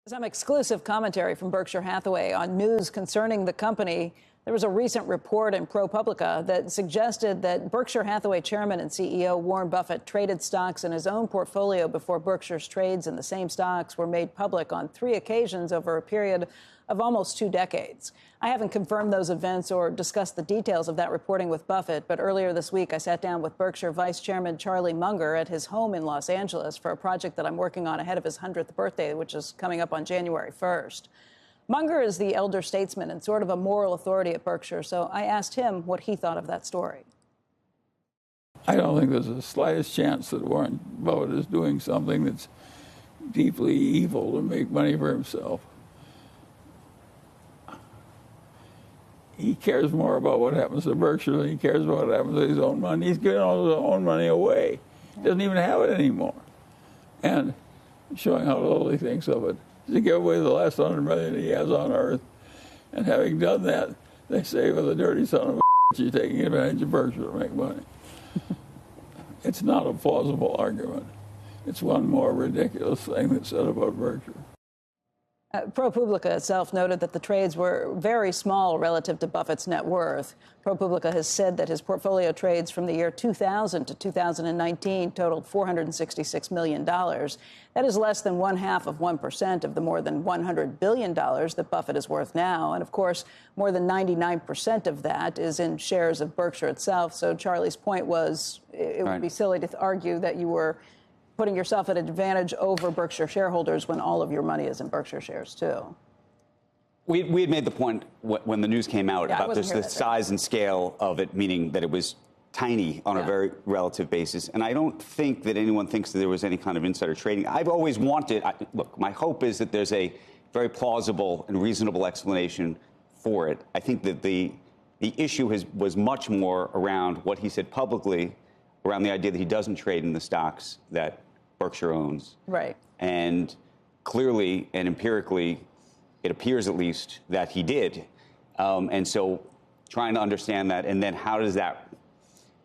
Some exclusive commentary from Berkshire Hathaway on news concerning the company. There was a recent report in ProPublica that suggested that Berkshire Hathaway chairman and CEO Warren Buffett traded stocks in his own portfolio before Berkshire's trades in the same stocks were made public on 3 occasions over a period of almost 2 decades. I haven't confirmed those events or discussed the details of that reporting with Buffett, but earlier this week I sat down with Berkshire Vice Chairman Charlie Munger at his home in Los Angeles for a project that I'm working on ahead of his 100th birthday, which is coming up on January 1st. Munger is the elder statesman and sort of a moral authority at Berkshire, so I asked him what he thought of that story. I don't think there's the slightest chance that Warren Buffett is doing something that's deeply evil to make money for himself. He cares more about what happens to Berkshire than he cares about what happens to his own money. He's giving all his own money away. He doesn't even have it anymore. And showing how little he thinks of it. To give away the last $100 million he has on earth. And having done that, they say, with a dirty son of a you're taking advantage of Berkshire to make money. It's not a plausible argument. It's one more ridiculous thing that's said about Berkshire. ProPublica itself noted that the trades were very small relative to Buffett's net worth. ProPublica has said that his portfolio trades from the year 2000 to 2019 totaled $466 million. That is less than 0.5% of the more than $100 billion that Buffett is worth now. And, of course, more than 99% of that is in shares of Berkshire itself. So Charlie's point was it would be silly to argue that you were putting yourself at an advantage over Berkshire shareholders when all of your money is in Berkshire shares, too. We had made the point when the news came out about just the size and scale of it, meaning that it was tiny on a very relative basis. And I don't think that anyone thinks that there was any kind of insider trading. I've always wanted, look, my hope is that there's a very plausible and reasonable explanation for it. I think that the issue was much more around what he said publicly, around the idea that he doesn't trade in the stocks that Berkshire owns. Right. And clearly and empirically, it appears at least that he did. And so trying to understand that, and then how does that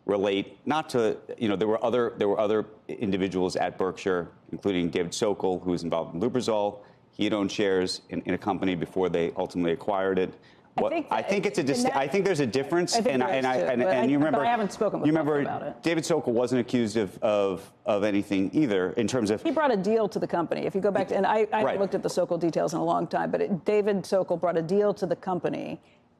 relate, not to, there were other individuals at Berkshire, including David Sokol, who was involved in Lubrizol. He had owned shares in a company before they ultimately acquired it. I think there's a difference, and you remember. But I haven't spoken with Buffett about it. David Sokol wasn't accused of anything either in terms of. He brought a deal to the company. If you go back to, and I haven't looked at the Sokol details in a long time, but David Sokol brought a deal to the company,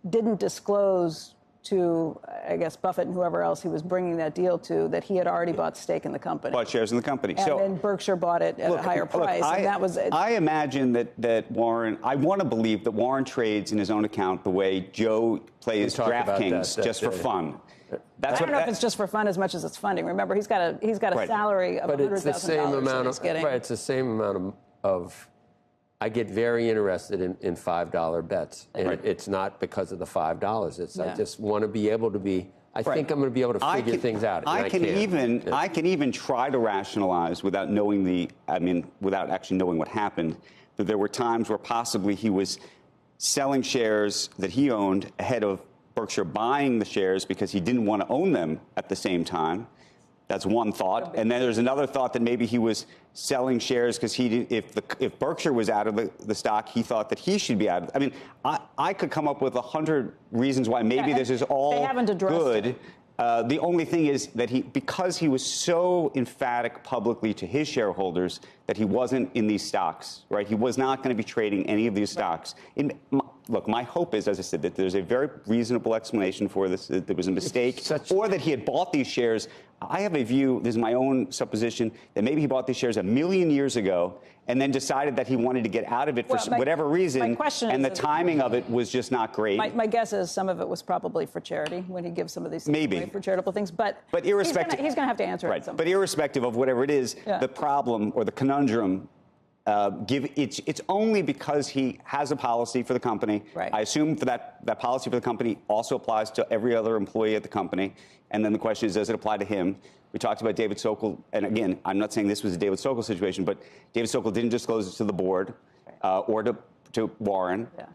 didn't disclose to, I guess, Buffett and whoever else he was bringing that deal to, that he had already bought stake in the company. Bought shares in the company. And then Berkshire bought it at a higher price, and that was it. I imagine that Warren, I want to believe that Warren trades in his own account the way Joe plays DraftKings just for fun. I don't know if it's just for fun as much as it's funding. Remember, he's got a salary of $100,000. But it's the same amount of, it's the same amount of I get very interested in $5 bets, and it's not because of the $5. It's I just want to be able to be. I think I'm going to be able to figure things out. I can even try to rationalize without knowing without actually knowing what happened. That there were times where possibly he was selling shares that he owned ahead of Berkshire buying the shares because he didn't want to own them at the same time. That's one thought. And then there's another thought that maybe he was selling shares because if Berkshire was out of the stock, he thought that he should be out of it. I mean, I could come up with 100 reasons why maybe this is all good. The only thing is that because he was so emphatic publicly to his shareholders that he wasn't in these stocks, right? He was not going to be trading any of these stocks. Look, my hope is, as I said, that there's a very reasonable explanation for this, that there was a mistake, or that he had bought these shares. I have a view, this is my own supposition, that maybe he bought these shares 1,000,000 years ago and then decided that he wanted to get out of it for whatever reason, and the timing of it was just not great. My guess is some of it was probably for charity when he gives some of these things away for charitable things. But irrespective, he's going to have to answer it at some point. But irrespective of whatever it is, the problem or the conundrum, it's only because he has a policy for the company. Right. I assume for that policy for the company also applies to every other employee at the company. And then the question is, does it apply to him? We talked about David Sokol. And again, I'm not saying this was a David Sokol situation, but David Sokol didn't disclose it to the board or to Warren. Yeah.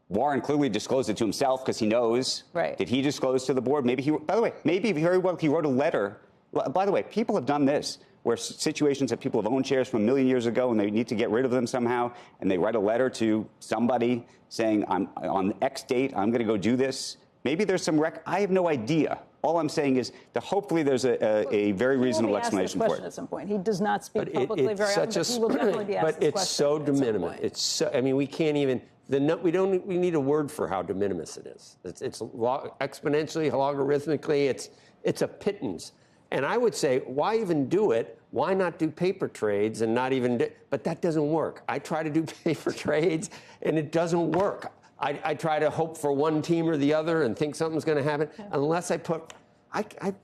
Warren clearly disclosed it to himself because he knows. Right. Did he disclose to the board? Maybe by the way, maybe very well he wrote a letter. By the way, people have done this. where situations that people have owned shares from a million years ago and they need to get rid of them somehow, and they write a letter to somebody saying, on X date, I'm going to go do this. Maybe there's some I have no idea. All I'm saying is that hopefully there's a very reasonable explanation for it. At some point, he does not speak publicly very often, but he will definitely be asked this question. But it's so de minimis. It's so. I mean, we can't even. We need a word for how de minimis it is. It's exponentially, logarithmically. It's a pittance. And I would say, why even do it? Why not do paper trades and not even? But that doesn't work. I try to do paper trades, and it doesn't work. I try to hope for one team or the other and think something's going to happen. Unless I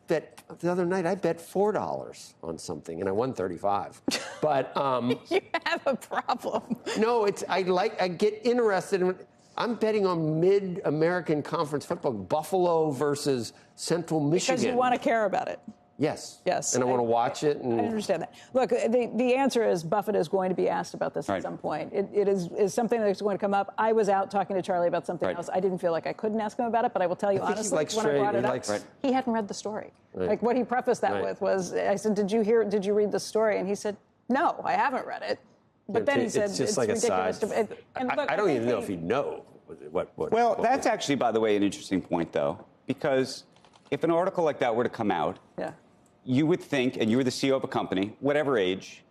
bet the other night I bet $4 on something and I won 35. But you have a problem. No, I get interested in. I'm betting on Mid-American Conference football, Buffalo versus Central Michigan. Because you want to care about it. Yes. Yes. And I want to watch it. I understand that. Look, the answer is Buffett is going to be asked about this at some point. It is something that's going to come up. I was out talking to Charlie about something else. I didn't feel like I couldn't ask him about it, but I will tell you honestly, when I brought it up, he hadn't read the story. Like what he prefaced that with was, I said, did you read the story? And he said, no, I haven't read it. But then he said, it's like ridiculous. I don't even know if he'd know what. Well, that's actually, by the way, an interesting point, though, because if an article like that were to come out, you would think, and you were the CEO of a company, whatever age,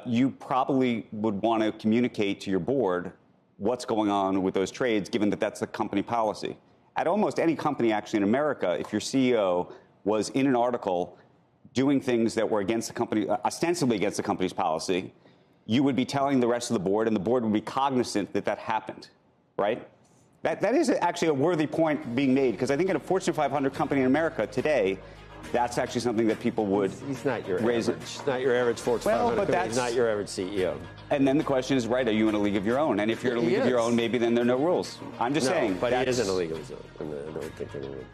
you probably would want to communicate to your board what's going on with those trades, given that that's the company policy. At almost any company, actually, in America, if your CEO was in an article doing things that were against the company, ostensibly against the company's policy, you would be telling the rest of the board, and the board would be cognizant that that happened, right? That is actually a worthy point being made, because I think in a Fortune 500 company in America today, that's actually something that people would He's not your raise. Average. He's not your average Fortune 500 company. He's not your average CEO. And then the question is, right, are you in a league of your own? And if you're in a league of your own, maybe then there are no rules. I'm just saying. But he is in a league of his own. I don't think anyone.